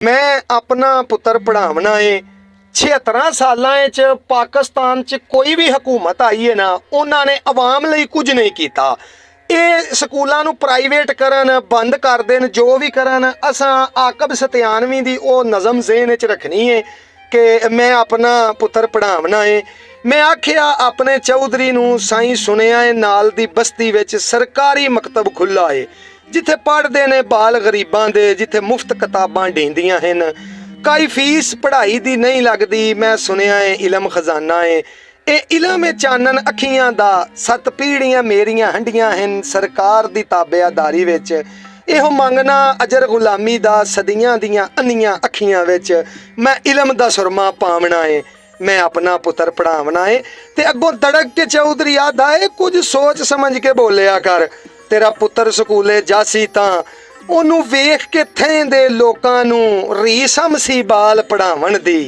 मैं अपना पुत्र पढ़ावना है। 76 सालों च पाकिस्तान च कोई भी हुकूमत आई है ना, उन्होंने आवाम लई कुछ नहीं किया। ये स्कूलों नूं प्राइवेट करन, बंद कर देन, जो भी करन, असां आकब सत्यानवी दी वो नज़म ज़हन च रखनी है कि मैं अपना पुत्र पढ़ावना है। मैं आखिया अपने चौधरी नूं, साईं सुनिया है नाल दी बस्ती विच सरकारी मकतब खुला है, जिथे पढ़ते ने बाल गरीबां दे, जिथे मुफ्त किताबां ढेंदियां हैं, कोई फीस पढ़ाई दी नहीं लगती। मैं सुनिया है इलम खजाना है, ये इलम है चानन अखियां दा, 7 पीढ़ियां मेरियां हंडियां हैं सरकार दी ताबेदारी विच। इहो मंगना अजर गुलामी दा, सदियां दियां अन्नियां अखियां विच मैं इलम दा सुरमा पावना है। मैं अपना पुत्र पढ़ावना है। ते अगों तड़क के चौधरी आदा है, कुछ सोच समझ के बोलिया कर। तेरा पुत्र स्कूले जासी तां ओनू वेख के थें दे लोकां नू रीसम सी बाल पढ़ावन दी।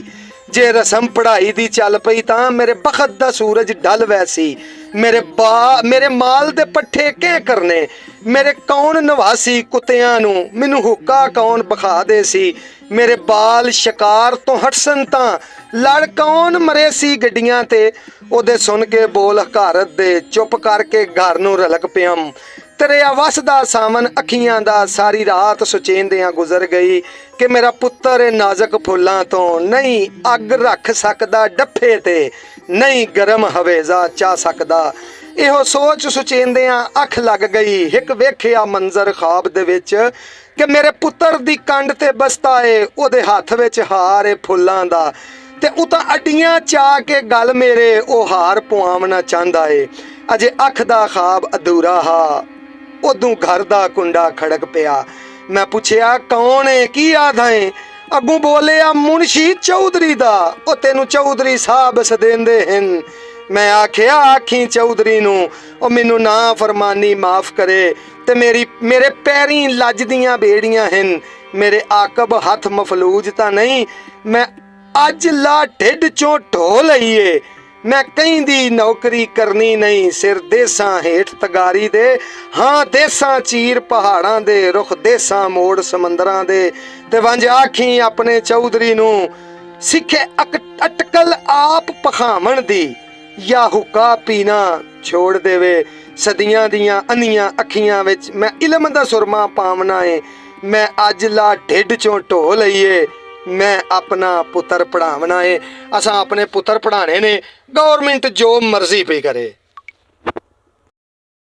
जे रसम पढ़ाई दी चल पई तां मेरे बखत दा सूरज ढल वैसी। मेरे माल दे पट्ठे क्या करने, मेरे कौन नवासी कुत्तियां नू, मैनू हुक्का कौन बखा दे सी। मेरे बाल शिकार तो हटसन तां लड़ कौन मरे सी गड्डियां ते। ओदे सुन के बोल हकारत दे, चुप करके घर नू रलक पियम। तेरे अवस दा सावन अखियां दा, सारी रात सुचेंदियां गुजर गई कि मेरा पुत्र नाजक फुल्लां तो नहीं अग रख सकदा डफे ते, नहीं गरम हवेजा चा सकदा। इहो सोच सुचेंदियां अख लग गई। हिक वेखिया मंजर ख्वाब दे विच कि मेरे पुत्र दी कंड ते बस्ता है, ओदे हथ विच हार है फुल्लां दा, ते उतां अड्डियां चा के गल मेरे ओ हार पवावना चाहंदा है। अजे अख दा ख्वाब अधूरा हा, उदों घर दा कुंडा खड़क पिया। मैं पुछया कौन है, की आदा है? अगू बोले आ मुंशी चौधरी दा, ओ तेनू चौधरी साहब सदेंदे हैं। मैं आखिया आखी चौधरी नू ओ मैनू ना फरमानी माफ करे, ते मेरे पैरी लज दियां बेड़ियां हैं। मेरे आकब हथ मफलूज ता नहीं, मैं अज ला ढिड चों ढो लईए। मैं कहीं दी नौकरी करनी नहीं, सिर देसां हेठ तगारी दे। हाँ देसां चीर पहाड़ां दे, रुख देसां मोड़ समंदरां दे। ते वंज आखी अपने चौधरी नू सिखे अटकल आप पखावण दी, या हुक्का पीना छोड़ देवे। सदियां दियां अन्नियां अखियां विच मैं इलम दा सुरमा पावना है। मैं अज ला ढिड चों ढो लईए, मैं अपना पुत्र पढ़ावना है। असां अपने पुत्र पढ़ाने ने, गवर्नमेंट जो मर्जी पे करे।